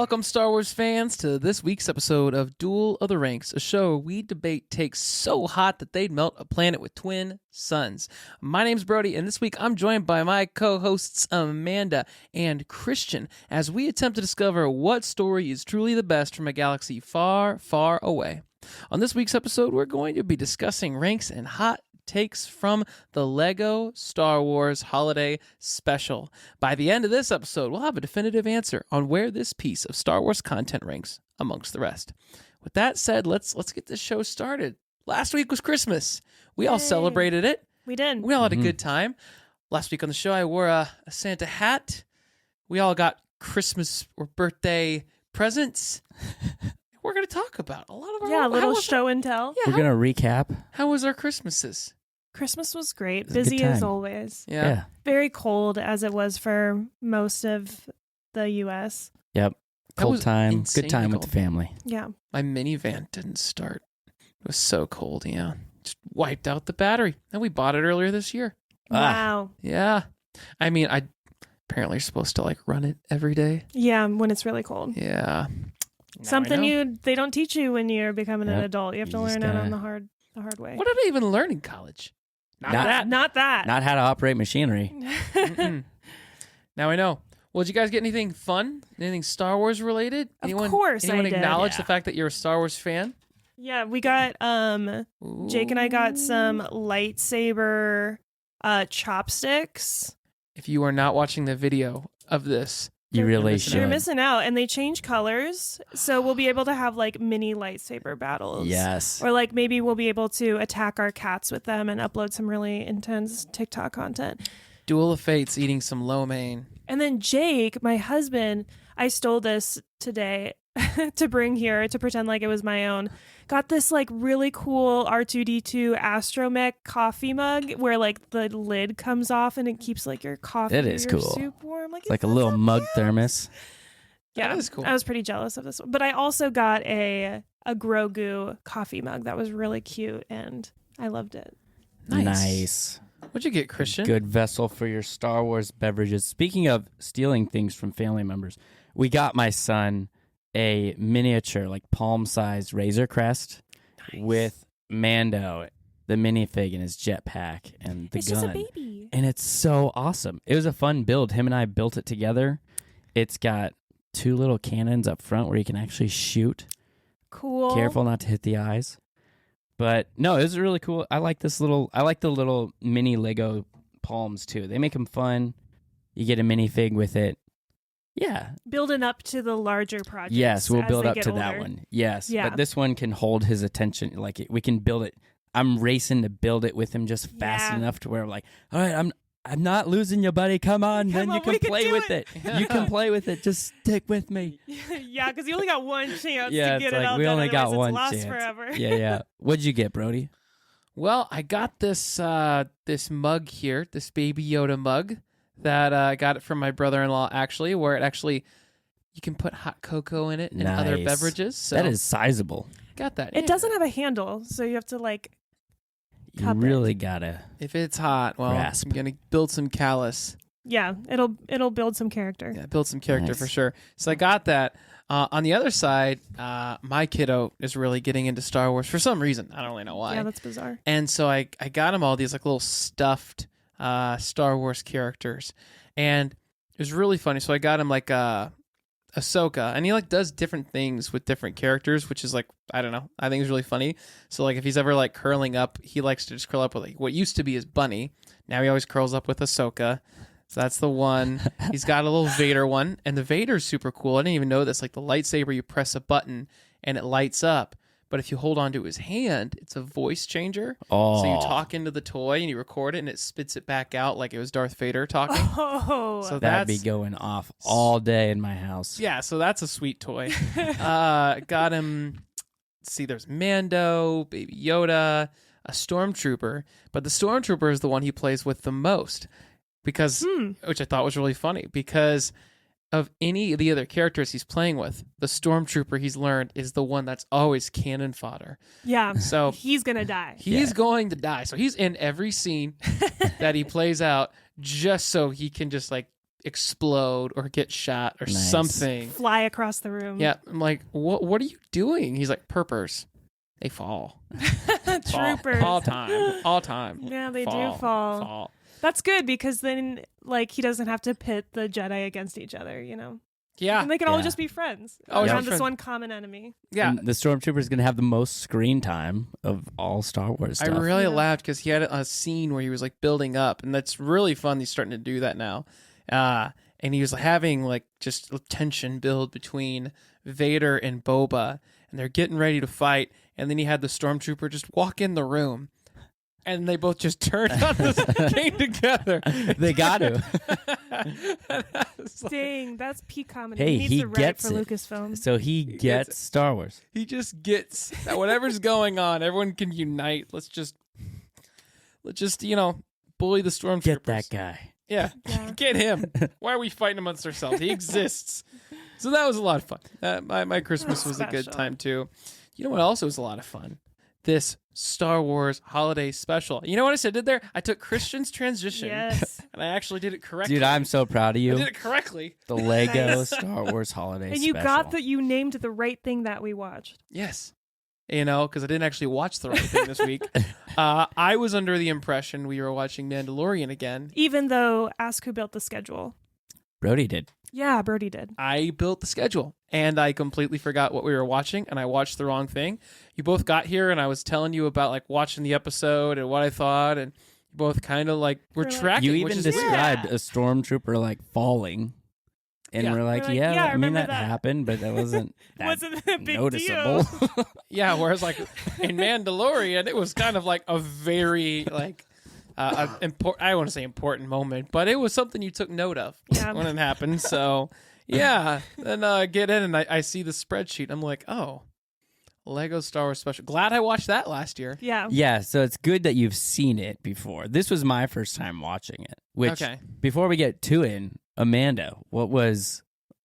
Welcome, Star Wars fans, to this week's episode of Duel of the Ranks, a show where we debate takes so hot that they'd melt a planet with twin suns. My name's Brody, and this week I'm joined by my co-hosts Amanda and Christian as we attempt to discover what story is truly the best from a galaxy far, far away. On this week's episode, we're going to be discussing ranks and hot takes from the Lego Star Wars Holiday Special. By the end of this episode, we'll have a definitive answer on where this piece of Star Wars content ranks amongst the rest. With that said, let's get this show started. Last week was Christmas. We all celebrated it. We did. We all had a good time. Last week on the show, I wore a Santa hat. We all got Christmas or birthday presents. We're going to talk about a lot of our... Yeah, a little show and tell. Yeah, we're going to recap. How was our Christmases? Christmas was great. It was Busy as always. Yeah. Very cold as it was for most of the U.S. Yep. Cold time. Good time with cold. the family. Yeah. My minivan didn't start. It was so cold, yeah. Just wiped out the battery. And we bought it earlier this year. Wow. Yeah. I mean, apparently you're supposed to like run it every day. Yeah, when it's really cold. Yeah. Something they don't teach you when you're becoming an adult. You have to You learn just it on the hard way. What did I even learn in college? Not that. Not how to operate machinery. Now I know. Well, did you guys get anything fun? Anything Star Wars related? Of course I Anyone did. acknowledge the fact that you're a Star Wars fan? Yeah, we got Jake and I got some lightsaber chopsticks. If you are not watching the video of this, You really missing should. You're missing out, and they change colors, so we'll be able to have like mini lightsaber battles. Yes. Or like maybe we'll be able to attack our cats with them and upload some really intense TikTok content. Duel of Fates eating some lo mein. And then Jake, my husband, I stole this today to bring here to pretend like it was my own. Got this like really cool R2D2 astromech coffee mug where like the lid comes off and it keeps like your coffee It is or your cool. soup warm. It's like a little mug thermos. Yeah, That is cool. I was pretty jealous of this one. But I also got a Grogu coffee mug that was really cute and I loved it. Nice. What'd you get, Christian? Good vessel for your Star Wars beverages. Speaking of stealing things from family members, we got my son a miniature, like palm-sized Razor Crest with Mando, the minifig in his jetpack and the It's gun. just a baby. And it's so awesome. It was a fun build. Him and I built it together. It's got two little cannons up front where you can actually shoot. Cool. Careful not to hit the eyes. But no, it was really cool. I like the little mini Lego palms too. They make them fun. You get a minifig with it. Yeah. Building up to the larger projects. Yes, we'll as build they up get to older. that one. Yes. Yeah. But this one can hold his attention. Like we can build it. I'm racing to build it with him just fast Yeah. enough to where I'm like, all right, I'm not losing you, buddy. Come on. Then you can play with it. You can play with it. Just stick with me. Yeah, because you only got one chance Yeah, to get it's it like out we there, only got otherwise one it's lost chance. forever. Yeah. What'd you get, Brody? Well, I got this this mug here, this Baby Yoda mug that I got it from my brother-in-law, actually, where it actually, you can put hot cocoa in it and other Nice. beverages. So That is sizable. got that. It doesn't have a handle, so you have to like You cup it. really gotta. If it's hot, well, Grasp. I'm going to build some callus. Yeah, it'll build some character. Yeah, build some character Nice. for sure. So I got that. On the other side, my kiddo is really getting into Star Wars for some reason. I don't really know why. Yeah, that's bizarre. And so I got him all these like little stuffed Star Wars characters, and it was really funny. So I got him like Ahsoka, and he like does different things with different characters, which is like, I don't know, I think it's really funny. So like if he's ever like curling up, he likes to just curl up with like what used to be his bunny. Now he always curls up with Ahsoka. So that's the one. He's got a little Vader one, and the Vader's super cool. I didn't even know this. Like the lightsaber, you press a button and it lights up. But if you hold onto his hand, it's a voice changer. Oh. So you talk into the toy and you record it, and it spits it back out like it was Darth Vader talking. Oh, So That'd that's be going off all day in my house. yeah. So that's a sweet toy. Got him. See, there's Mando, Baby Yoda, a Stormtrooper, but the Stormtrooper is the one he plays with the most. Because, which I thought was really funny, because of any of the other characters he's playing with, the Stormtrooper he's learned is the one that's always cannon fodder. yeah. So He's gonna die. he's going to die. So he's in every scene that he plays out just so he can just like explode or get shot or Nice. something. Fly across the room. Yeah, I'm like, what are you doing? He's like, purpers. They fall. Troopers. All time. Yeah, they do fall. That's good because then, like, he doesn't have to pit the Jedi against each other, you know? Yeah. And they can all Yeah. just be friends Always around be this friends. one common enemy. Yeah. And the Stormtrooper is going to have the most screen time of all Star Wars I stuff. really Yeah. laughed because he had a scene where he was like building up, and that's really fun. He's starting to do that now. And he was having like just tension build between Vader and Boba, and they're getting ready to fight. And then he had the Stormtrooper just walk in the room, and they both just turned on this game together. They got to. Dang, that's peak comedy. Hey, needs he to write gets for it. Lucasfilm. So he gets Star Wars. He just gets that whatever's going on, everyone can unite. Let's just bully the Stormtroopers. Get that guy. Yeah. Yeah. Get him. Why are we fighting amongst ourselves? He exists. So that was a lot of fun. My Christmas was a good Special. time too. You know what else was a lot of fun? This Star Wars holiday special. You know what I did there? I took Christian's transition Yes. and I actually did it correctly. Dude, I'm so proud of I you. did it correctly. The Lego Nice. Star Wars holiday And you special. got that you named the right thing that we watched. Yes. Because I didn't actually watch the right thing this week. I was under the impression we were watching Mandalorian again. Even though ask who built the schedule. Brody did. Yeah, Brody did. I built the schedule and I completely forgot what we were watching and I watched the wrong thing. You both got here and I was telling you about like watching the episode and what I thought, and you both kind of like were We're like- tracking. You which even is weird. described a stormtrooper like falling. And Yeah. we're like, We're like, yeah, yeah, I I mean, remember that that. happened, but that wasn't that Wasn't a big noticeable. deal. Yeah, whereas like in Mandalorian, it was kind of like a very like important. I want to say important moment, but it was something you took note of Yeah. when it happened. So yeah, then get in and I see the spreadsheet. I'm like, oh, Lego Star Wars special. Glad I watched that last year. Yeah. Yeah, so it's good that you've seen it before. This was my first time watching it. Which, Okay. before we get to it, Amanda, what was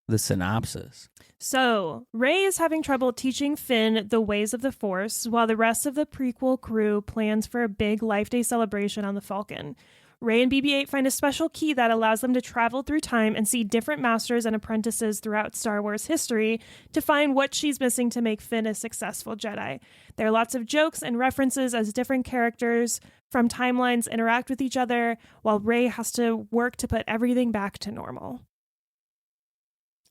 the synopsis? So, Rey is having trouble teaching Finn the ways of the Force, while the rest of the prequel crew plans for a big Life Day celebration on the Falcon. Rey and BB-8 find a special key that allows them to travel through time and see different masters and apprentices throughout Star Wars history to find what she's missing to make Finn a successful Jedi. There are lots of jokes and references as different characters from timelines interact with each other, while Rey has to work to put everything back to normal.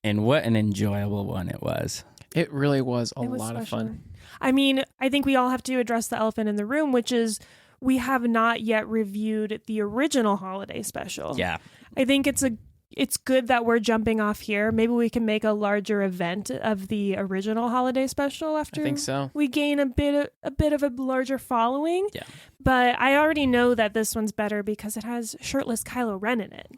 And what an enjoyable one it was. It really was a It was lot of special. fun. I mean, I think we all have to address the elephant in the room, which is we have not yet reviewed the original holiday special. Yeah. I think it's good that we're jumping off here. Maybe we can make a larger event of the original holiday special after I think so. we gain a bit of a larger following. Yeah. But I already know that this one's better because it has shirtless Kylo Ren in it.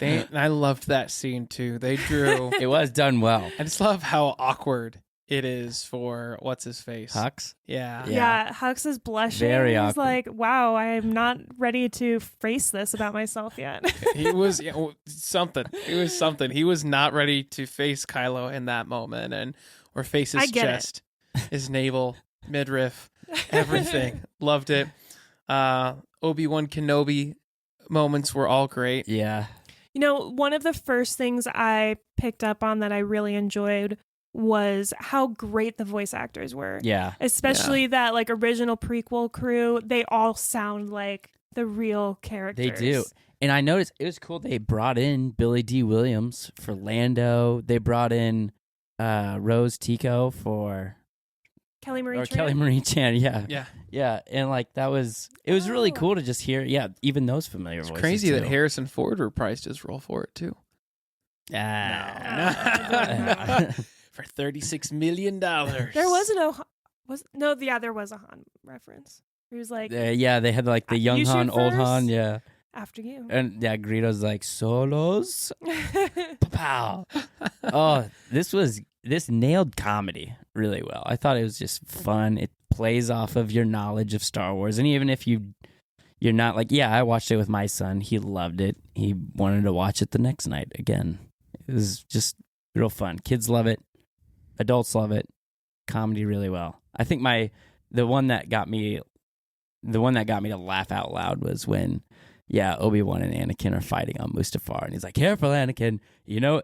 And I loved that scene too. They drew. It was done well. I just love how awkward it is for what's his face. Hux? Yeah. Yeah, Hux is blushing. Very He's awkward. like, wow, I am not ready to face this about myself yet. He was something. He was something. He was not ready to face Kylo in that moment, or face I his get it. chest, his navel, midriff, everything. Loved it. Obi-Wan Kenobi moments were all great. Yeah. You know, one of the first things I picked up on that I really enjoyed was how great the voice actors were. Yeah. Especially that like original prequel crew. They all sound like the real characters. They do. And I noticed it was cool they brought in Billy D. Williams for Lando. They brought in Rose Tico for Kelly Marie or Tran. Kelly Marie Chan, yeah. Yeah. Yeah. And like it was really Oh. cool to just hear, even those familiar It's voices. crazy that too. Harrison Ford reprised his role for it too. Ah. For $36 million. There was a Han reference. He was like, Yeah, they had like the young You shoot Han, old Han, first? yeah. after you. And yeah, Greedo's like, solos? Pow. Oh, this nailed comedy really well. I thought it was just fun. It plays off of your knowledge of Star Wars. And even if you're not like, yeah, I watched it with my son. He loved it. He wanted to watch it the next night again. It was just real fun. Kids love it. Adults love it. Comedy really well. I think the one that got me to laugh out loud was when, yeah, Obi-Wan and Anakin are fighting on Mustafar, and he's like, "Careful, Anakin. You know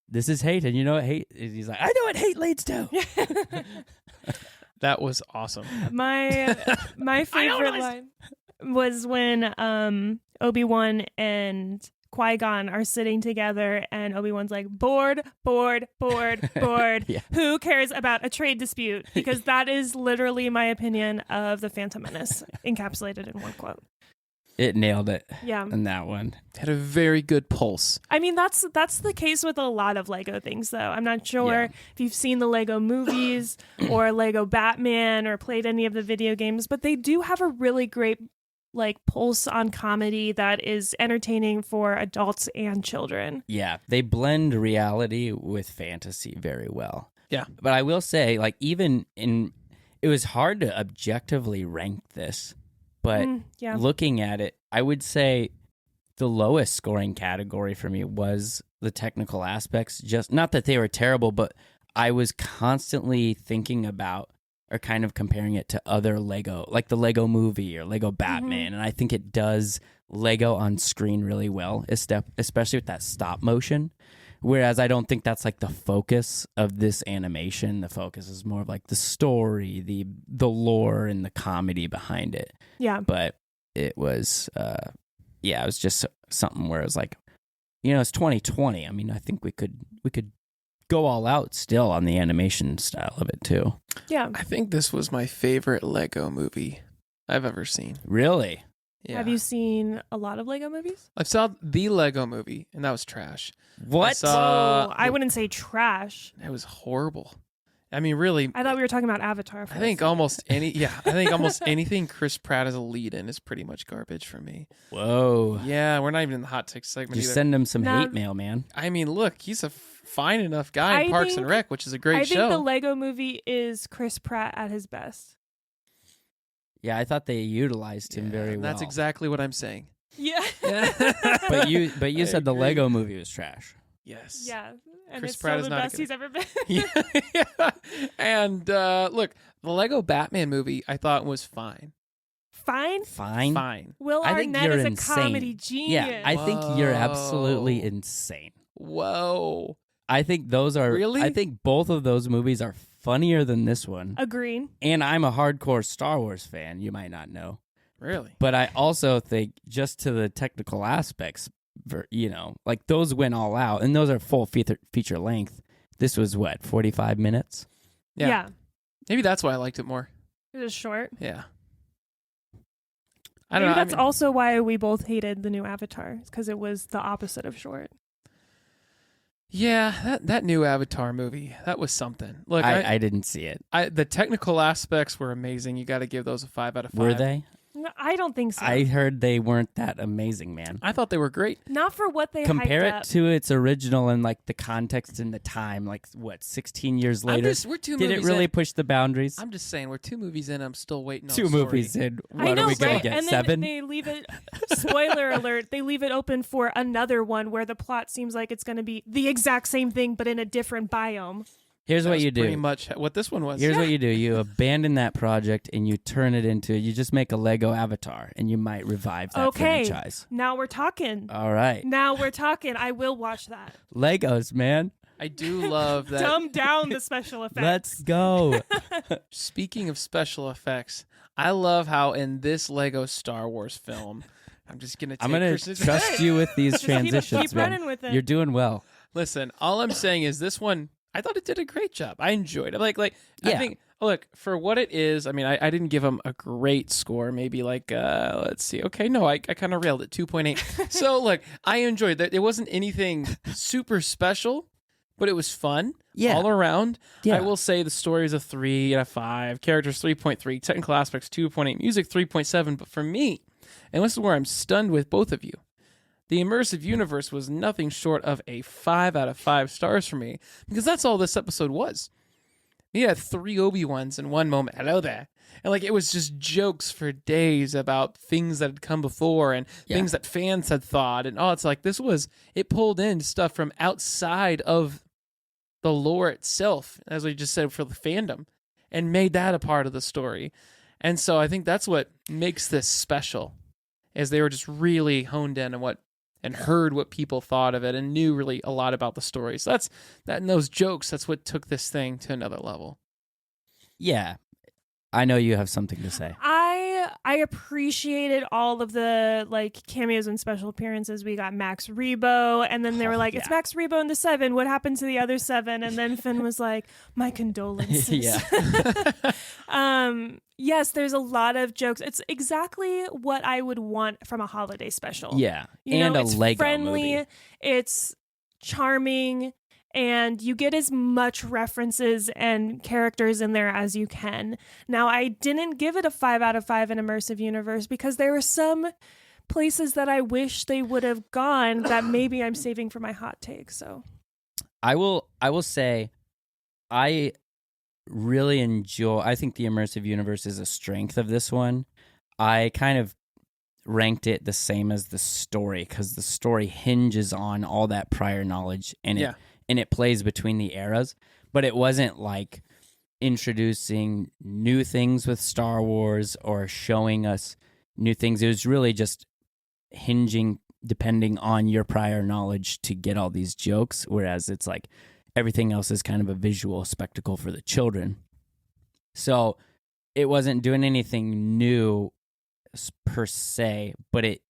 this is hate, and you know what hate." He's like, "I know what hate leads to." That was awesome. My favorite line was when Obi-Wan and Qui-Gon are sitting together, and Obi-Wan's like, bored. Yeah. Who cares about a trade dispute? Because that is literally my opinion of the Phantom Menace encapsulated in one quote. It nailed it. Yeah. In that one. Had a very good pulse. I mean, that's the case with a lot of Lego things, though. I'm not sure if you've seen the Lego movies or Lego Batman or played any of the video games, but they do have a really great pulse on comedy that is entertaining for adults and children. Yeah, they blend reality with fantasy very well. Yeah. But I will say, it was hard to objectively rank this, but looking at it, I would say the lowest scoring category for me was the technical aspects. Just not that they were terrible, but I was constantly thinking about or kind of comparing it to other Lego, like the Lego movie or Lego Batman. And I think it does Lego on screen really well, especially with that stop motion. Whereas I don't think that's like the focus of this animation. The focus is more of like the story, the lore, and the comedy behind it. Yeah. But it was, it was just something where it was like, it's 2020. I mean, I think we could go all out still on the animation style of it too. Yeah. I think this was my favorite Lego movie I've ever seen. Really? Yeah. Have you seen a lot of Lego movies? I saw the Lego movie, and that was trash. What? I wouldn't say trash. It was horrible. I mean, really. I thought we were talking about Avatar. I think almost anything Chris Pratt as a lead in is pretty much garbage for me. Whoa. Yeah, we're not even in the hot take segment Just either. send him some hate mail, man. I mean, look, he's a fine enough guy in Parks and Rec, which is a great show. I think the Lego movie is Chris Pratt at his best. Yeah, I thought they utilized him very well. That's exactly what I'm saying. Yeah. But you said the Lego movie was trash. Yes. Yeah. And Chris it's Pratt still is the not best he's ever been. Yeah. And look, the Lego Batman movie I thought was fine. Fine? Fine. Will I think Arnett you're is a insane. comedy genius. Yeah, I think you're absolutely insane. Whoa. I think those are Really? I think both of those movies are funnier than this one. Agreed. And I'm a hardcore Star Wars fan, you might not know. Really? But I also think just to the technical aspects, those went all out, and those are full feature length. This was 45 minutes? Yeah. Maybe that's why I liked it more. It was short. Yeah. I don't Maybe know. that's also why we both hated the new Avatar, because it was the opposite of short. Yeah, that new Avatar movie, that was something. Look, I didn't see it. The technical aspects were amazing. You got to give those a 5 out of 5. Were they? No, I don't think so. I heard they weren't that amazing, man. I thought they were great. Not for what they Compare hyped it up. to its original and the context and the time. 16 years later? We're 2 Did movies it really in. push the boundaries? I'm just saying, we're 2 movies in. I'm still waiting on 2 a story. movies in. I What know, are we gonna right? get? And 7? then they leave it. Spoiler alert! They leave it open for another one where the plot seems like it's going to be the exact same thing, but in a different biome. Here's That what was you do. Pretty much what this one was. Here's what you do. You abandon that project and you turn it into, you just make a Lego Avatar and you might revive that franchise. Now we're talking. All right. Now we're talking. I will watch that. Legos, man. I do love that. Dumb down the special effects. Let's go. Speaking of special effects, I love how in this Lego Star Wars film, I'm just going to take I'm going to Chris's- trust you with these Just transitions, keep man. running with it. You're doing well. Listen, all I'm saying is this one, I thought it did a great job. I enjoyed it. I Yeah. think, look, for what it is, I mean, I didn't give them a great score. Maybe let's see. Okay, no, I kind of railed it, 2.8. So, look, I enjoyed that. It wasn't anything super special, but it was fun all around. Yeah. I will say the story is a 3 out of 5. Characters, 3.3. Technical aspects, 2.8. Music, 3.7. But for me, and this is where I'm stunned with both of you, the immersive universe was nothing short of a 5 out of 5 stars for me, because that's all this episode was. We had 3 Obi-Wans in one moment. Hello there. And it was just jokes for days about things that had come before and things that fans had thought. And it pulled in stuff from outside of the lore itself, as we just said, for the fandom, and made that a part of the story. And so I think that's what makes this special. as they were just really honed in on and heard what people thought of it and knew really a lot about the story. So that and those jokes, that's what took this thing to another level. Yeah. I know you have something to say. I appreciated all of the like cameos and special appearances. We got Max Rebo, and then they were like, "It's Max Rebo and the 7. What happened to the other 7?" And then Finn was like, "My condolences." Yes, there's a lot of jokes. It's exactly what I would want from a holiday special. Yeah, and it's Lego friendly, movie. It's charming. And you get as much references and characters in there as you can. Now, I didn't give it a 5 out of 5 in Immersive Universe because there were some places that I wish they would have gone that maybe I'm saving for my hot take. So, I will say, I really enjoy. I think the Immersive Universe is a strength of this one. I kind of ranked it the same as the story because the story hinges on all that prior knowledge and it plays between the eras, but it wasn't like introducing new things with Star Wars or showing us new things. It was really just hinging depending on your prior knowledge to get all these jokes, whereas it's like everything else is kind of a visual spectacle for the children. So it wasn't doing anything new per se, but it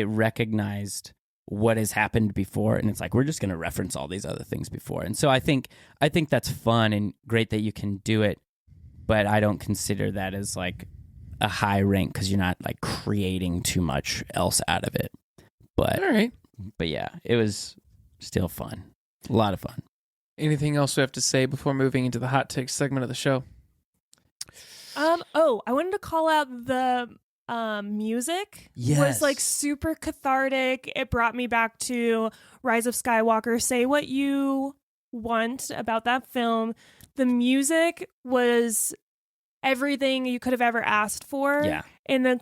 recognized what has happened before, and it's like we're just going to reference all these other things before. And so I think that's fun and great that you can do it, but I don't consider that as like a high rank because you're not like creating too much else out of it. But all right, but yeah, it was still fun, a lot of fun. Anything else we have to say before moving into the hot take segment of the show? I wanted to call out the music. Was like super cathartic. It brought me back to Rise of Skywalker. Say what you want about that film. The music was everything you could have ever asked for in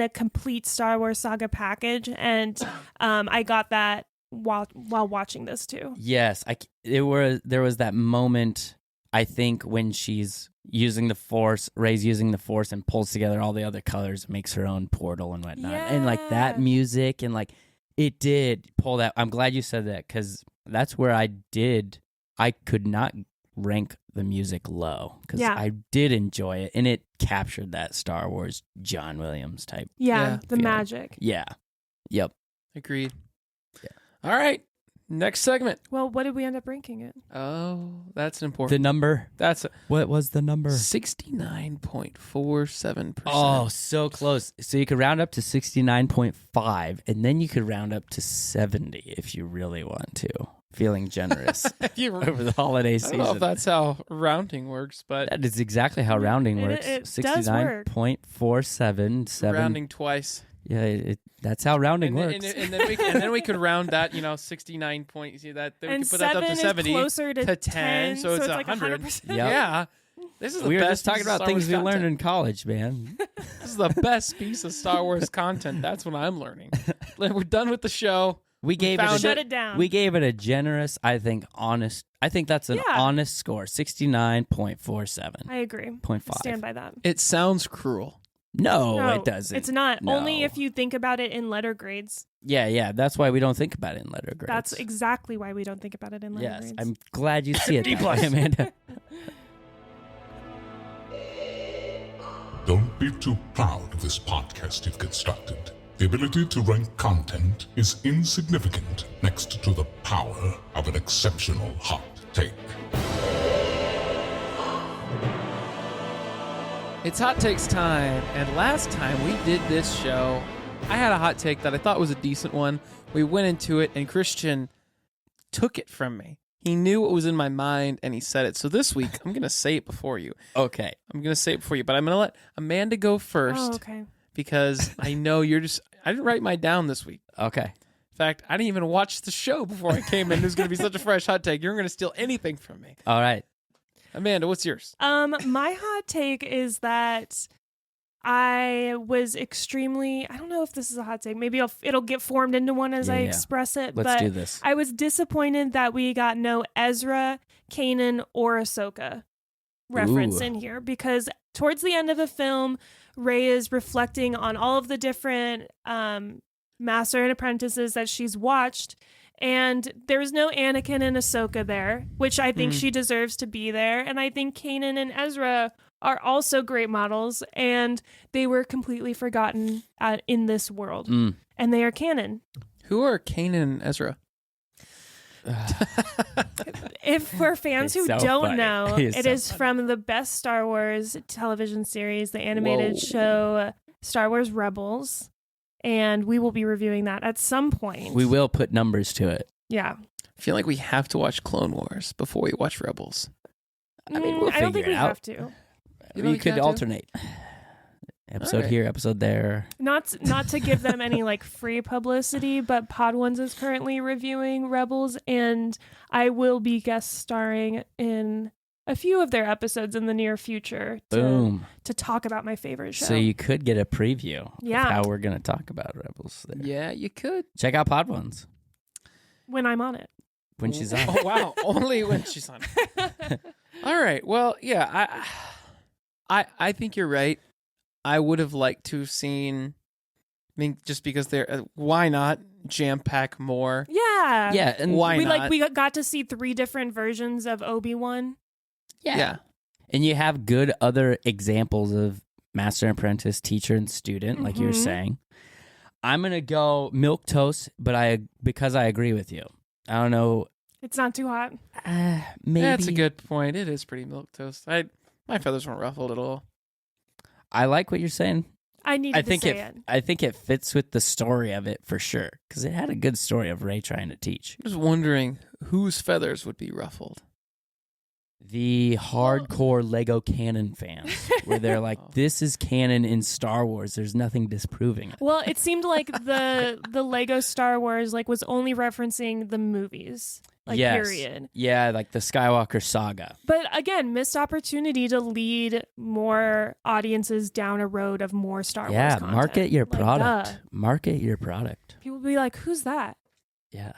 a complete Star Wars saga package, and I got that while watching this too. Yes, there was that moment, I think, when she's using the Force, Rey's using the Force and pulls together all the other colors, makes her own portal and whatnot. Yeah. And like that music and like it did pull that. I'm glad you said that because that's where I could not rank the music low because I did enjoy it and it captured that Star Wars John Williams type. The feeling. magic. Yeah. Yep. Agreed. Yeah. All right. Next segment. Well, what did we end up ranking it? Oh, that's important. The number. What was the number? 69.47%. Oh, so close. So you could round up to 69.5, and then you could round up to 70 if you really want to. Feeling generous over the holiday season. I don't know if that's how rounding works, but that is exactly how rounding works. It 69.477. Rounding twice. Yeah, that's how rounding works. And then we could round that, 69 points. See that? Then we could put that up to 70, closer to 10, so it's 100. Like Yep. Yeah, this is the we were best just talking piece of about Star things Wars we learned content. in college, man. This is the best piece of Star Wars content. That's what I'm learning. We're done with the show. We gave shut it down. We gave it a generous, I think, honest. I think that's an honest score, 69.47. I agree. 0.5. Stand by that. It sounds cruel. No, it doesn't. It's not. No. Only if you think about it in letter grades. Yeah. That's why we don't think about it in letter grades. That's exactly why we don't think about it in letter grades. I'm glad you see it D+. that way, Amanda. Don't be too proud of this podcast you've constructed. The ability to rank content is insignificant next to the power of an exceptional hot take. It's hot takes time, and last time we did this show, I had a hot take that I thought was a decent one. We went into it, and Christian took it from me. He knew what was in my mind, and he said it. So this week, I'm going to say it before you. Okay. I'm going to say it before you, but I'm going to let Amanda go first. Oh, okay. Because I know I didn't write mine down this week. Okay. In fact, I didn't even watch the show before I came in. It was going to be such a fresh hot take. You're going to steal anything from me. All right. Amanda, what's yours? My hot take is that I was extremely, I don't know if this is a hot take. Maybe it'll get formed into one as I express it. Let's do this. I was disappointed that we got no Ezra, Kanan, or Ahsoka reference in here because towards the end of the film, Rey is reflecting on all of the different master and apprentices that she's watched. And there's no Anakin and Ahsoka there, which I think she deserves to be there. And I think Kanan and Ezra are also great models, and they were completely forgotten in this world. And they are canon. Who are Kanan and Ezra? If for fans who don't funny. know, it is from the best Star Wars television series, the animated show Star Wars Rebels. And we will be reviewing that at some point. We will put numbers to it. Yeah. I feel like we have to watch Clone Wars before we watch Rebels. I mean, we'll I don't think figure we it out. have to. We could alternate. Episode Alright. here, episode there. Not to give them any like free publicity, but Podwins is currently reviewing Rebels, and I will be guest starring in a few of their episodes in the near future Boom. to talk about my favorite show. So you could get a preview Yeah. of how we're going to talk about Rebels there. Yeah, you could. Check out Podwins when I'm on it. when she's on. Oh, wow. Only when she's on. All right. Well, yeah, I think you're right. I would have liked to have seen, I mean, just because they're, why not jam pack more? Yeah. Yeah, and Why not? we got to see 3 different versions of Obi-Wan. Yeah. And you have good other examples of master and apprentice, teacher and student, like you were saying. I'm gonna go milquetoast, but because I agree with you. I don't know. It's not too hot. Maybe That's a good point. It is pretty milquetoast. My feathers weren't ruffled at all. I like what you're saying. I needed to say it. I think it fits with the story of it for sure, because it had a good story of Rey trying to teach. I was wondering whose feathers would be ruffled. The hardcore Lego canon fans, where they're like, "This is canon in Star Wars. There's nothing disproving it." Well, it seemed like the Lego Star Wars was only referencing the movies, Yes. period. Yeah, like the Skywalker saga. But again, missed opportunity to lead more audiences down a road of more Star Wars Yeah, content. market your product. duh. Market your product. People will be like, "Who's that?" Yeah.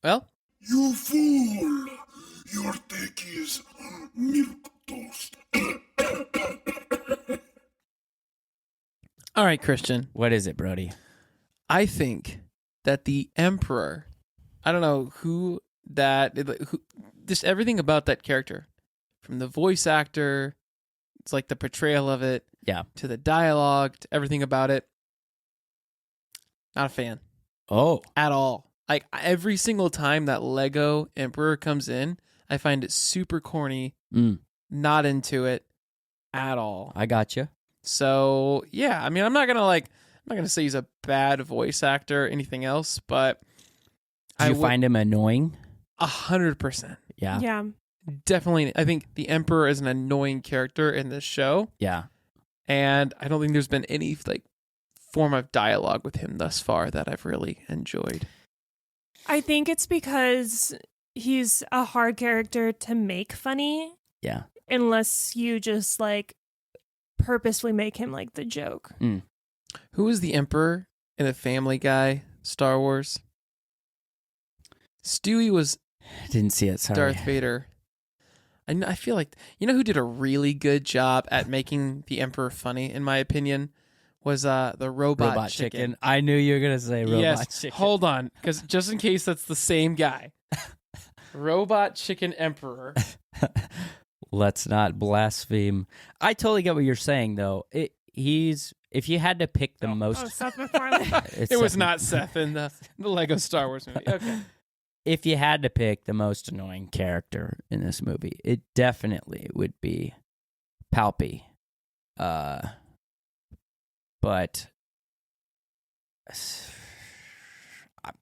Well, You fool! Your take is milk toast. all right, Christian. What is it, Brody? I think that the Emperor, I don't know who just everything about that character, from the voice actor, it's like the portrayal of it, Yeah. to the dialogue, to everything about it. Not a fan Oh. at all. Like every single time that Lego Emperor comes in, I find it super corny, not into it at all. I got you. So yeah, I mean, I'm not gonna say he's a bad voice actor or anything else, but Do you find him annoying? 100%. Yeah. Yeah. Definitely. I think the Emperor is an annoying character in this show, Yeah. and I don't think there's been any form of dialogue with him thus far that I've really enjoyed. I think it's because he's a hard character to make funny, Yeah. unless you just purposefully make him the joke. Who is the Emperor in the Family Guy Star Wars? Stewie was Didn't see it. Sorry. Darth Vader. I feel like, who did a really good job at making the Emperor funny, in my opinion, was the robot chicken. I knew you were gonna say robot Yes, chicken. hold on, because just in case that's the same guy. Robot Chicken Emperor. Let's not blaspheme. I totally get what you're saying, though. If you had to pick the Oh, most, Seth MacFarlane. It was not Seth in the Lego Star Wars movie. Okay. If you had to pick the most annoying character in this movie, it definitely would be Palpy. But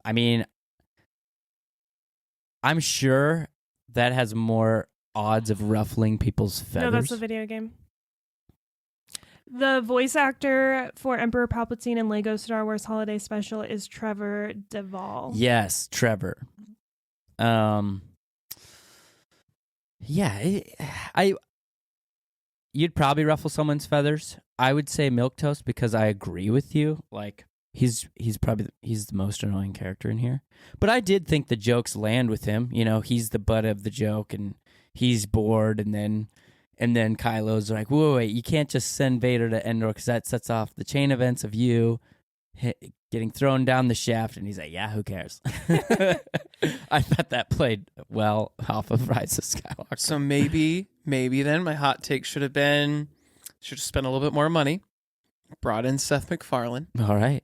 I mean, I'm sure that has more odds of ruffling people's feathers. No, that's a video game. The voice actor for Emperor Palpatine in Lego Star Wars Holiday Special is Trevor Duvall. Yes, Trevor. You'd probably ruffle someone's feathers. I would say milquetoast because I agree with you. He's the most annoying character in here. But I did think the jokes land with him. He's the butt of the joke and he's bored, and then And then Kylo's like, whoa, wait, you can't just send Vader to Endor because that sets off the chain events of you getting thrown down the shaft. And he's like, yeah, who cares? I thought that played well off of Rise of Skywalker. So maybe then my hot take should have spent a little bit more money, brought in Seth MacFarlane, All right.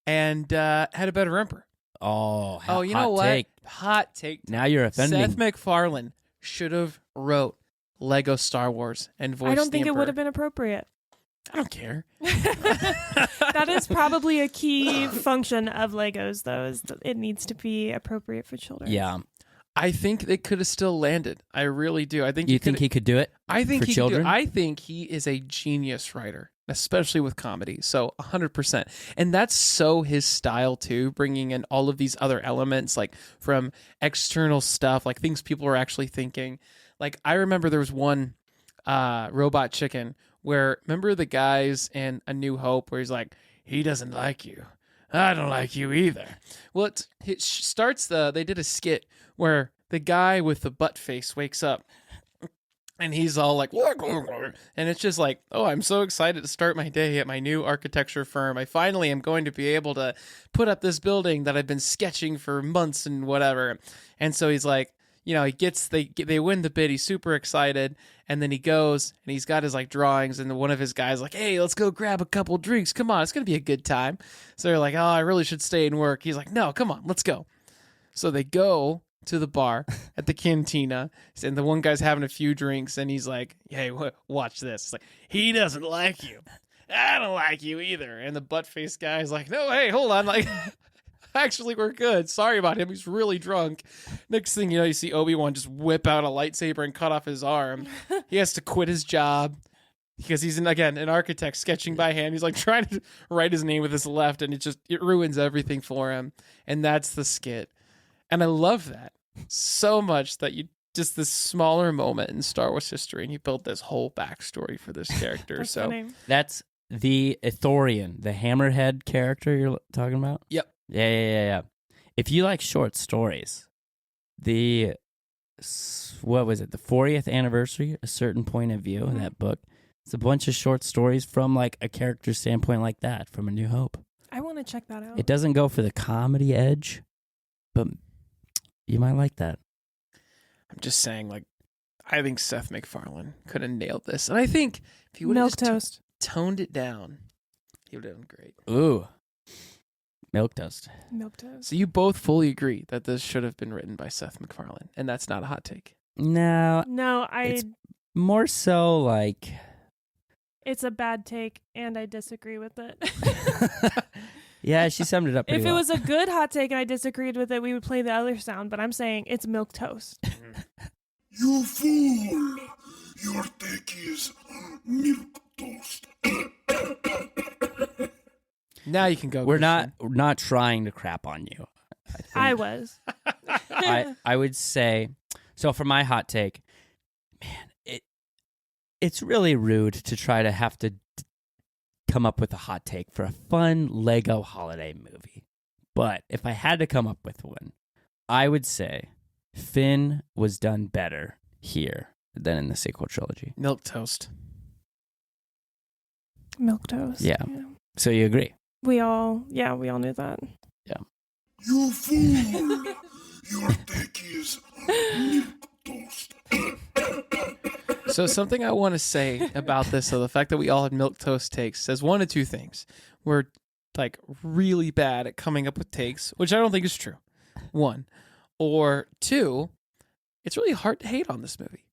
and had a better Emperor. Oh, You know what? take. Hot take. Now you're offending. Seth MacFarlane should have wrote Lego Star Wars and voiced I don't think the it would have Emperor. been appropriate. I don't care. That is probably a key function of Legos, though, is that it needs to be appropriate for children. Yeah. I think they could have still landed. I really do. I think You think he could do it? I think for he children? Could do, I think he is a genius writer, especially with comedy. So 100%. And that's so his style too, bringing in all of these other elements, like from external stuff, like things people are actually thinking. Like I remember there was one Robot Chicken where, remember the guys in A New Hope where he's like, he doesn't like you. I don't like you either. Well, it starts they did a skit where the guy with the butt face wakes up and he's all like, and it's just like, oh, I'm so excited to start my day at my new architecture firm. I finally am going to be able to put up this building that I've been sketching for months and whatever. And so he's like, you know, they win the bid. He's super excited. And then he goes and he's got his like drawings, and one of his guys like, hey, let's go grab a couple drinks. Come on, it's going to be a good time. So they're like, oh, I really should stay and work. He's like, no, come on, let's go. So they go to the bar at the cantina, and the one guy's having a few drinks, and he's like, hey, watch this. It's like, he doesn't like you. I don't like you either. And the butt-faced guy's like, no, hey, hold on. Like, actually, we're good. Sorry about him. He's really drunk. Next thing you know, you see Obi-Wan just whip out a lightsaber and cut off his arm. He has to quit his job because he's, an architect sketching by hand. He's like trying to write his name with his left, and it ruins everything for him. And that's the skit. And I love that so much that you just this smaller moment in Star Wars history, and you built this whole backstory for this character. That's So funny. That's the Ithorian, the hammerhead character you're talking about? Yep. Yeah. If you like short stories, what was it? The 40th anniversary, A Certain Point of View in that book. It's a bunch of short stories from like a character standpoint like that from A New Hope. I want to check that out. It doesn't go for the comedy edge, but you might like that. I'm just saying, like, I think Seth MacFarlane could have nailed this. And I think if he would have just toned it down, he would have done great. Ooh. Milquetoast. Milquetoast. So you both fully agree that this should have been written by Seth MacFarlane, and that's not a hot take. No, No, it's more so like... It's a bad take, and I disagree with it. Yeah, she summed it up pretty If well. it was a good hot take and I disagreed with it, we would play the other sound, but I'm saying it's milquetoast. You fool! Your take is milk toast. Now you can go. We're Christian. not trying to crap on you. I was. I would say, so for my hot take, man, it's really rude to try to have to come up with a hot take for a fun Lego holiday movie. But if I had to come up with one, I would say Finn was done better here than in the sequel trilogy. Milquetoast. Milquetoast. Yeah. So you agree? We all knew that. You fool! Your take is milk toast. So something I want to say about this, so the fact that we all had milquetoast takes, says one of two things. We're like really bad at coming up with takes, which I don't think is true. One. Or two, it's really hard to hate on this movie.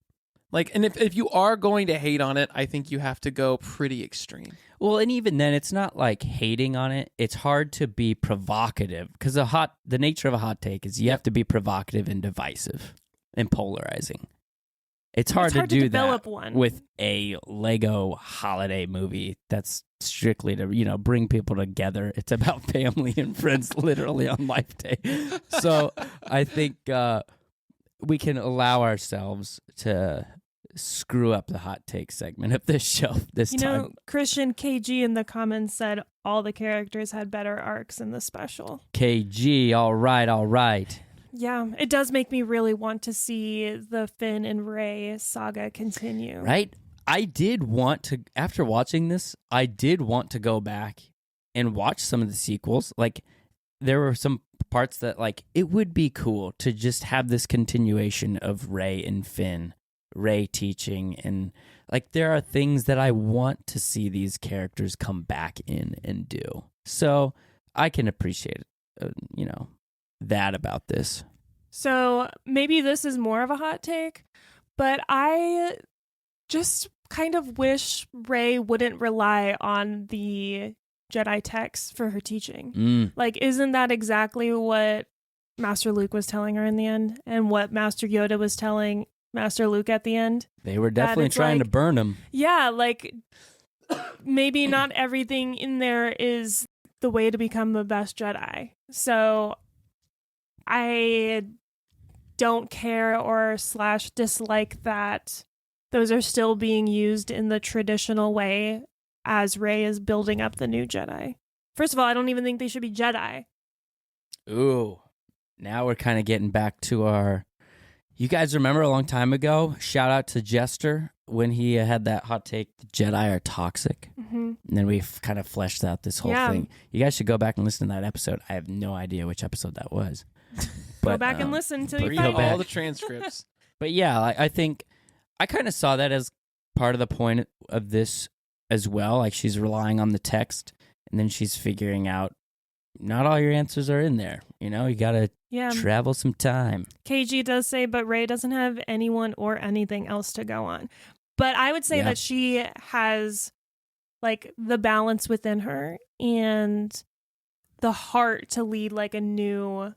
Like, and if you are going to hate on it, I think you have to go pretty extreme. Well, and even then, it's not like hating on it. It's hard to be provocative because the nature of a hot take is you have to be provocative and divisive and polarizing. It's hard to do develop that one. with a Lego holiday movie that's strictly to, bring people together. It's about family and friends literally on Life Day. So I think we can allow ourselves to screw up the hot take segment of this show this time. Christian KG in the comments said all the characters had better arcs in the special. KG, all right. Yeah, it does make me really want to see the Finn and Rey saga continue. Right? I did want to, after watching this, I did want to go back and watch some of the sequels. Like, there were some parts that, like, it would be cool to just have this continuation of Rey and Finn, Rey teaching, and, like, there are things that I want to see these characters come back in and do. So I can appreciate, that about this. So maybe this is more of a hot take, but I just kind of wish Rey wouldn't rely on the Jedi texts for her teaching. Like, isn't that exactly what Master Luke was telling her in the end, and what Master Yoda was telling Master Luke at the end? They were definitely trying to burn him. Yeah, like, maybe not everything in there is the way to become the best Jedi. So I don't care or / dislike that those are still being used in the traditional way as Rey is building up the new Jedi. First of all, I don't even think they should be Jedi. Ooh, now we're kind of getting back to our... You guys remember a long time ago, shout out to Jester, when he had that hot take, the Jedi are toxic. Mm-hmm. And then we kind of fleshed out this whole thing. You guys should go back and listen to that episode. I have no idea which episode that was. Go back and listen until you Read find all it. the transcripts. But yeah, I think I kind of saw that as part of the point of this as well. Like, she's relying on the text, and then she's figuring out not all your answers are in there. You got to travel some time. KG does say, but Rey doesn't have anyone or anything else to go on. But I would say that she has, like, the balance within her and the heart to lead, like, to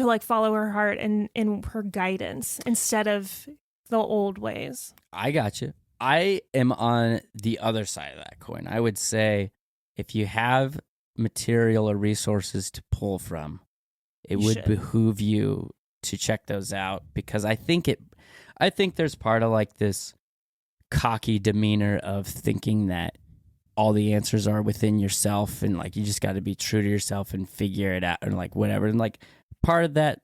like follow her heart and in her guidance instead of the old ways. I got you. I am on the other side of that coin. I would say if you have material or resources to pull from, it would behoove you to check those out, because I think there's part of, like, this cocky demeanor of thinking that all the answers are within yourself, and, like, you just got to be true to yourself and figure it out, and, like, whatever. And, like, part of that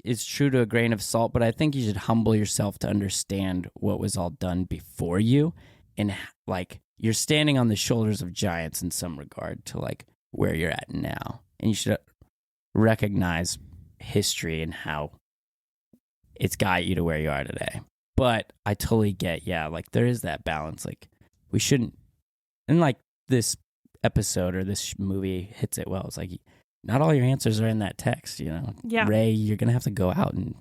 is true to a grain of salt, but I think you should humble yourself to understand what was all done before you, and, like, you're standing on the shoulders of giants in some regard to, like, where you're at now, and you should recognize history and how it's got you to where you are today. But I totally get, like, there is that balance. Like, we shouldn't, and, like, this episode or this movie hits it well. It's like, not all your answers are in that text, Yeah. Rey, you're gonna have to go out and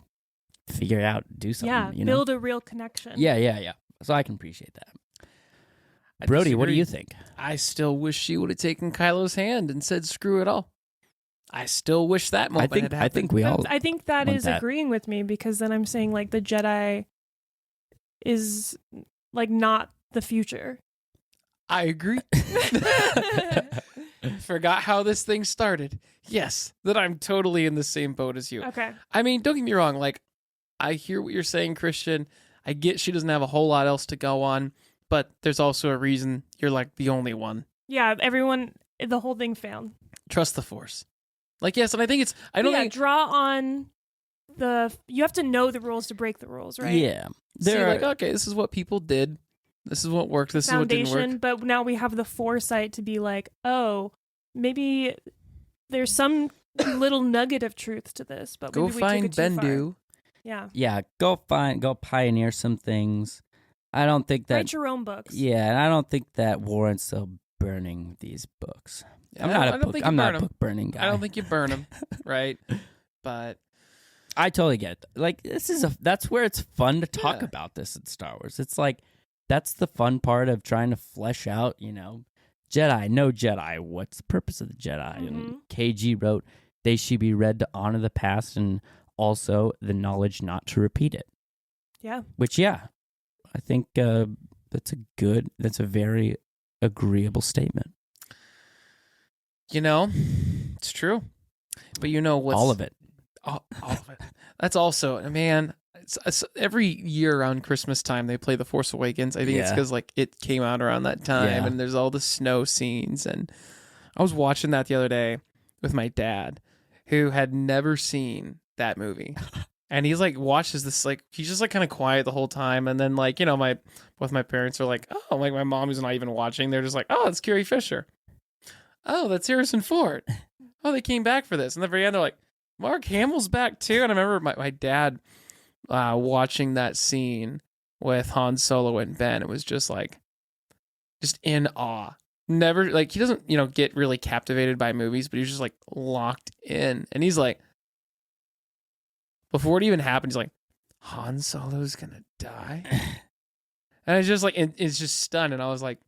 figure it out, do something. Yeah, build a real connection. Yeah. So I can appreciate that. Brody, what do you think? I still wish she would have taken Kylo's hand and said, "Screw it all." I still wish that moment had happened. I think we all. I think that is agreeing with me, because then I'm saying, like, the Jedi is, like, not the future. I agree. Forgot how this thing started. Yes, that I'm totally in the same boat as you. Okay. I mean, don't get me wrong. Like, I hear what you're saying, Christian. I get she doesn't have a whole lot else to go on, but there's also a reason you're, like, the only one. Yeah, the whole thing failed. Trust the Force. Like, yes, and I think draw on you have to know the rules to break the rules, right? Yeah. Like, okay, this is what people did. This is what worked. This is what didn't work. But now we have the foresight to be like, oh, maybe there's some little nugget of truth to this, but go maybe we find took it too Bendu. far. Yeah, go pioneer some things. I don't think that... Write your own books. Yeah, and I don't think that warrants burning these books. I'm not a book burning guy. I don't think you burn them, right? But I totally get it. Like, that's where it's fun to talk about this in Star Wars. It's like, that's the fun part of trying to flesh out, Jedi, no Jedi. What's the purpose of the Jedi? Mm-hmm. And KG wrote, they should be read to honor the past and also the knowledge not to repeat it. Yeah. Which, I think that's a very agreeable statement. It's true. But what's... All of it. All of it. That's also, man, it's every year around Christmas time they play The Force Awakens. I think it's because, like, it came out around that time and there's all the snow scenes. And I was watching that the other day with my dad, who had never seen that movie. And he's like watches this, like he's just like kind of quiet the whole time, and then like both my parents are like, oh, like my mom who's not even watching, they're just like, oh, it's Carrie Fisher, oh, that's Harrison Ford, oh, they came back for this, and at the very end they're like, Mark Hamill's back too. And I remember my dad watching that scene with Han Solo and Ben. It was just in awe. Never, like, he doesn't get really captivated by movies, but he's just like locked in, and he's like, before it even happened, he's like, Han Solo's gonna die? And it's just like, it's just stunned. And I was like,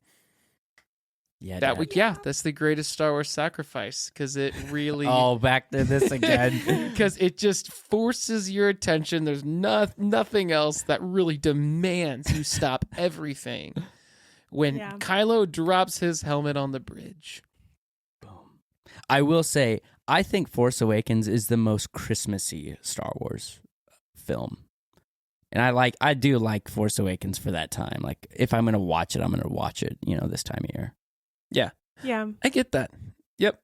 Yeah, that Dad. week, yeah, that's the greatest Star Wars sacrifice, because it really, Oh, back to this again. because it just forces your attention. There's nothing else that really demands you stop everything. When Yeah. Kylo drops his helmet on the bridge. Boom. I will say, I think Force Awakens is the most Christmassy Star Wars film. And I do like Force Awakens for that time. Like, if I'm going to watch it, I'm going to watch it, this time of year. Yeah, Yeah. I get that. Yep.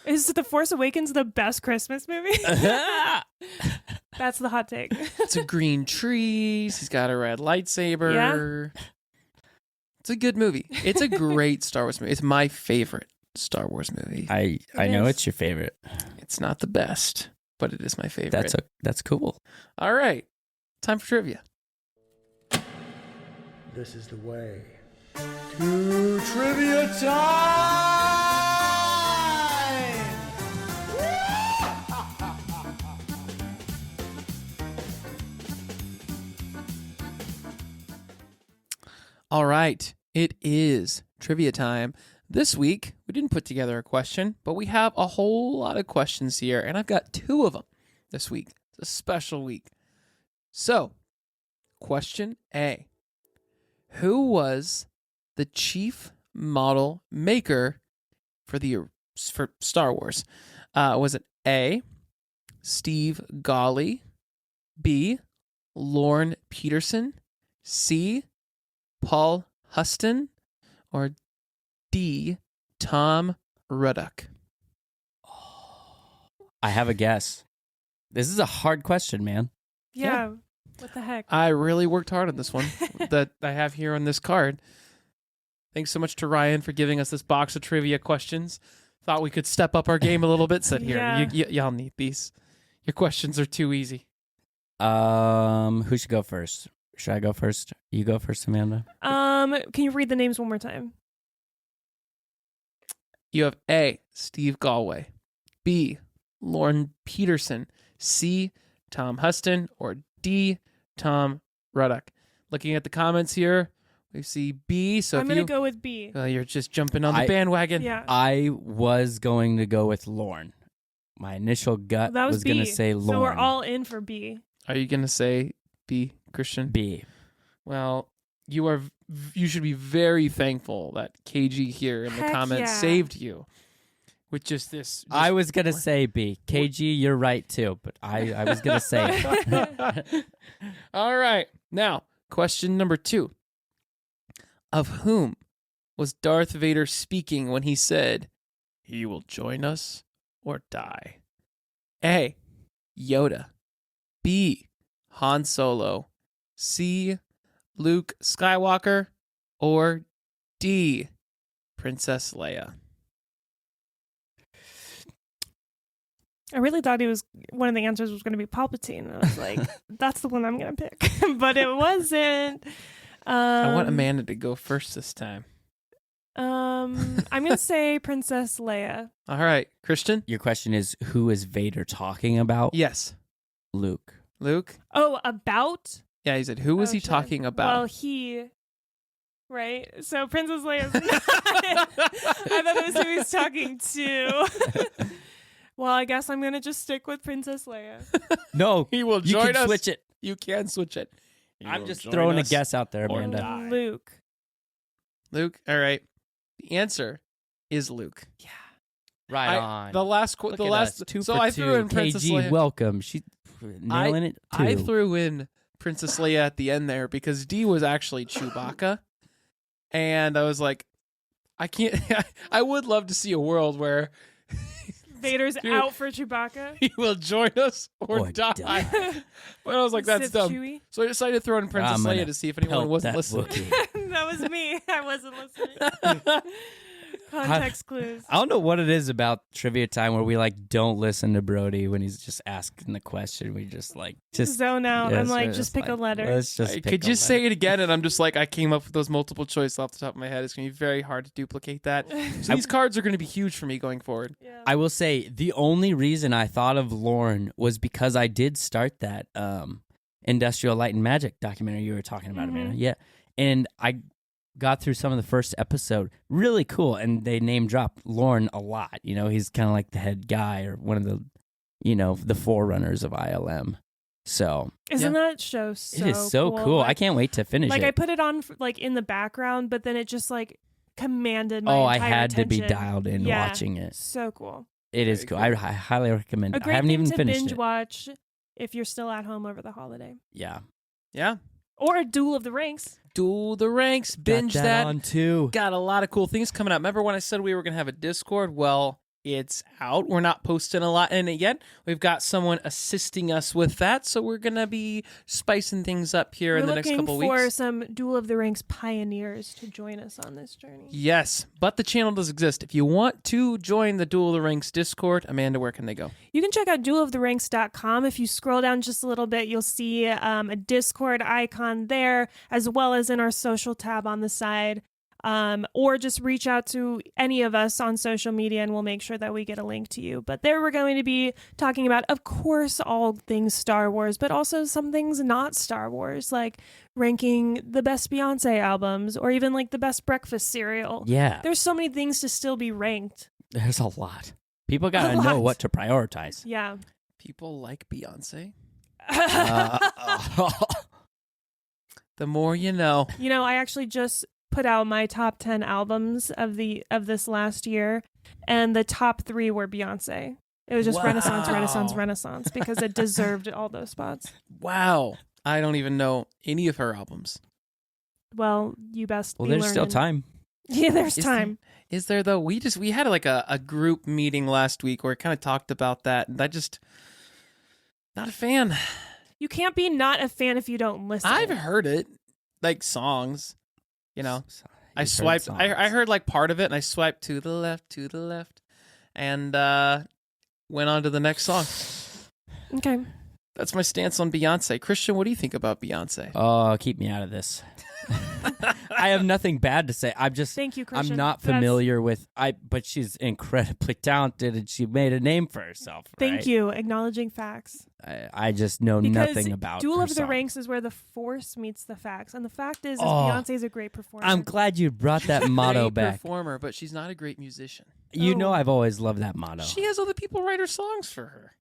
Is The Force Awakens the best Christmas movie? That's the hot take. It's a green trees. He's got a red lightsaber. Yeah. It's a good movie. It's a great Star Wars movie. It's my favorite Star Wars movie. I know is. it's your favorite. It's not the best, but it is my favorite. That's cool. All right. Time for trivia. This is the way to trivia time! All right. It is trivia time. This week, we didn't put together a question, but we have a whole lot of questions here, and I've got 2 of them this week. It's a special week. So, question A. Who was the chief model maker for Star Wars? Was it A, Steve Gawley, B, Lorne Peterson, C, Paul Huston, or D, Tom Ruddock? I have a guess. This is a hard question, man. Yeah. What the heck? I really worked hard on this one that I have here on this card. Thanks so much to Ryan for giving us this box of trivia questions. Thought we could step up our game a little bit. Said, here, Yeah. y'all need these. Your questions are too easy. Who should go first? Should I go first? You go first, Amanda. Can you read the names one more time? You have A, Steve Galway, B, Lorne Peterson, C, Tom Huston, or D, Tom Ruddock. Looking at the comments here, we see B. So I'm going to go with B. you're just jumping on the bandwagon. Yeah. I was going to go with Lorne. My initial gut That was was going to B. say Lorne. So we're all in for B. Are you going to say B, Christian? B. Well, you should be very thankful that KG here in the Heck comments yeah. saved you with just this. I was going to say B. KG, you're right too, but I was going to say it. All right. Now, question number 2. Of whom was Darth Vader speaking when he said, "He will join us or die"? A, Yoda. B, Han Solo. C, Luke Skywalker. Or D, Princess Leia. I really thought one of the answers was going to be Palpatine. And I was like, that's the one I'm going to pick. But it wasn't. I want Amanda to go first this time. I'm going to say Princess Leia. All right. Christian? Your question is, who is Vader talking about? Yes. Luke. Luke? Oh, about? Yeah, he said, who was Oh, he shit. talking about? Well, right? So Princess Leia's not. I thought it was who he was talking to. Well, I guess I'm going to just stick with Princess Leia. No, He will you join can us. switch it. You can switch it. I'm just throwing a guess out there, or Amanda. die. Luke. Luke? All right. The answer is Luke. Yeah. Right on. The last Look the at last us, 2 so for I 2. threw in Princess KG, Leia. welcome. She nailing it too. I threw in Princess Leia at the end there because D was actually Chewbacca. And I was like, I can't I would love to see a world where Vader's Dude. out for Chewbacca. He will join us or die. But I was like, that's Sith dumb. Chewie. So I decided to throw in Princess I'm gonna Leia to see if anyone pelt wasn't that listening. Wookiee. That was me. I wasn't listening. Context clues. I don't know what it is about trivia time where we like don't listen to Brody when he's just asking the question. We just Zone out. yes, I'm like, we're just pick a letter. Let's just pick Could a you letter. say it again? And I'm just like, I came up with those multiple choice off the top of my head. It's going to be very hard to duplicate that. So these cards are going to be huge for me going forward. Yeah. I will say the only reason I thought of Lorne was because I did start that Industrial Light and Magic documentary you were talking about, Amanda. Yeah. And I got through some of the first episode. Really cool. And they name drop Lorne a lot. You know, he's kind of like the head guy or one of the, the forerunners of ILM. So Isn't that show so it is so cool. Like, I can't wait to finish like it. I put it on like in the background, but then it just like commanded my I entire had to be attention. dialed in Yeah. watching it. So cool. It is Very cool. cool. I highly recommend A it. I great haven't thing even to finished binge it. watch if you're still at home over the holiday. Yeah. Yeah. Or a Duel of the Ranks. Duel the ranks. Binge Got that. on too. Got a lot of cool things coming up. Remember when I said we were going to have a Discord? Well, it's out. We're not posting a lot in it yet. We've got someone assisting us with that, so we're going to be spicing things up here We're in the next looking couple for weeks. some Duel of the Ranks pioneers to join us on this journey. Yes, but the channel does exist. If you want to join the Duel of the Ranks Discord, Amanda, where can they go? You can check out dueloftheranks.com. If you scroll down just a little bit, you'll see a Discord icon there, as well as in our social tab on the side. Or just reach out to any of us on social media and we'll make sure that we get a link to you. But there we're going to be talking about, of course, all things Star Wars, but also some things not Star Wars, like ranking the best Beyonce albums or even like the best breakfast cereal. Yeah. There's so many things to still be ranked. There's a lot. People got to A know lot. what to prioritize. Yeah. People like Beyonce. Uh, The more you know. You know, I actually just put out my top 10 albums of this last year, and the top 3 were Beyonce. It was just Wow. Renaissance because it deserved all those spots. Wow. I don't even know any of her albums. Well, you best well, be there's still learning. time. Yeah, there's Is time. Is there though? We had like a group meeting last week where it kind of talked about that, and I just not a fan. You can't be not a fan if you don't listen. I've heard it, like songs. You know, I You've heard swiped. songs. I heard like part of it, and I swiped to the left, and went on to the next song. Okay. That's my stance on Beyonce. Christian, what do you think about Beyonce? Oh, keep me out of this. I have nothing bad to say. Thank you, Christian. I'm not That's- familiar with but she's incredibly talented and she made a name for herself. Thank right? you. Acknowledging facts. I just know Because nothing about Duel her of the song. Ranks is where the force meets the facts. And the fact is Oh. Beyonce's a great performer. I'm glad you brought that motto Great back. performer, but she's not a great musician. You know Oh. I've always loved that motto. She has other people write her songs for her.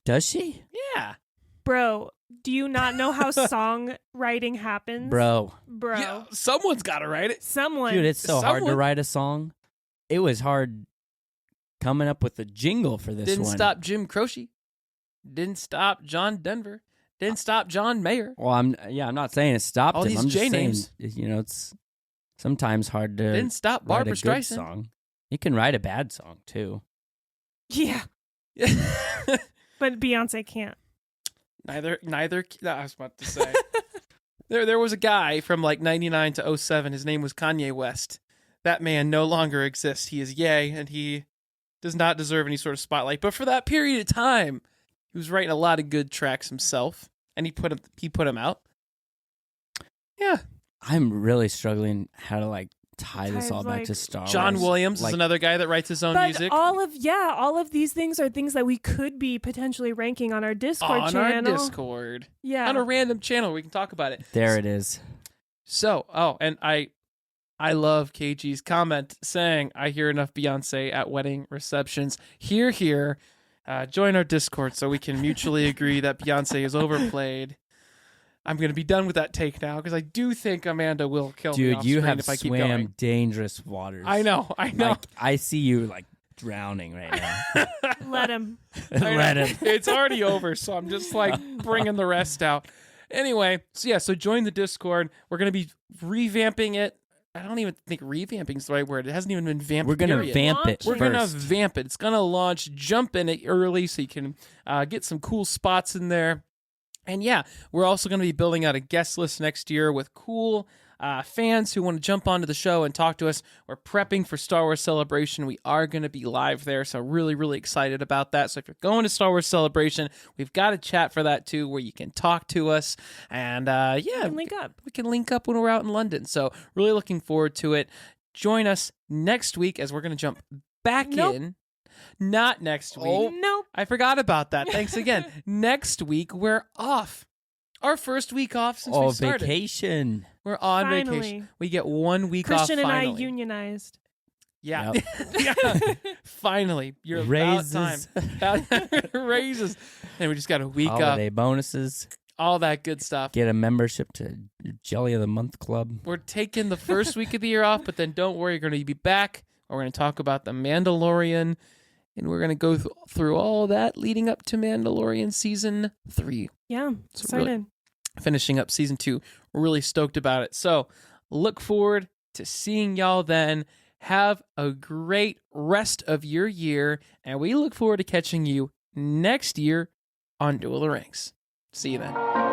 Does she? Yeah. Bro, do you not know how songwriting happens? Bro. Yeah, someone's got to write it. Someone. Dude, it's so hard to Someone- write a song. It was hard coming up with a jingle for this Didn't one. stop Jim Croce. Didn't stop John Denver. Didn't stop John Mayer. Well, I'm not saying it stopped All him. these I'm just J saying, names. it's sometimes hard to Didn't stop write Barbara a good Streisand. song. You can write a bad song too. Yeah. But Beyonce can't. neither. No, I was about to say. There was a guy from like 99 to 07. His name was Kanye West. That man no longer exists. He is Ye, and he does not deserve any sort of spotlight. But for that period of time, he was writing a lot of good tracks himself, and he put him out. Yeah. I'm really struggling how to tie this Kind all of back like- to Star John Wars. Williams Like, is another guy that writes his own But music. all of these things are things that we could be potentially ranking on our Discord on channel. our Discord. Yeah. On a random channel. We can talk about it. There it is. So, and I love KG's comment saying, I hear enough Beyonce at wedding receptions. Hear, hear. Join our Discord so we can mutually agree that Beyonce is overplayed. I'm going to be done with that take now because I do think Amanda will kill me Dude, off you screen have if I keep swam going. dangerous waters. I know. Like, I see you drowning right now. Let him. I know. Let him. It's already over, so I'm just bringing the rest out. Anyway, so join the Discord. We're going to be revamping it I don't even think revamping is the right word. It hasn't even been vamped. We're gonna period. vamp it. We're gonna first. vamp it. It's gonna launch. Jump in it early so you can get some cool spots in there. And yeah, we're also going to be building out a guest list next year with cool fans who want to jump onto the show and talk to us. We're prepping for Star Wars Celebration. We are going to be live there, so really, really excited about that. So if you're going to Star Wars Celebration, we've got a chat for that too, where you can talk to us. And yeah, link up. We can link up when we're out in London. So really looking forward to it. Join us next week as we're going to jump back in. Not next week. Oh, nope. I forgot about that. Thanks again. Next week, we're off. Our first week off since we started. Vacation. We're on Finally. vacation. We get 1 week Christian off and finally. I unionized. Yeah. Yep. Yeah. Finally. You're Raises. about time. Raises. And we just got a week Holiday off. bonuses. All that good stuff. Get a membership to Jelly of the Month Club. We're taking the first week of the year off, but then don't worry. You're going to be back. We're going to talk about The Mandalorian. And we're going to go through all that leading up to Mandalorian Season 3. Yeah, So really excited. finishing up Season 2. We're really stoked about it. So look forward to seeing y'all then. Have a great rest of your year. And we look forward to catching you next year on Duel of the Ranks. See you then.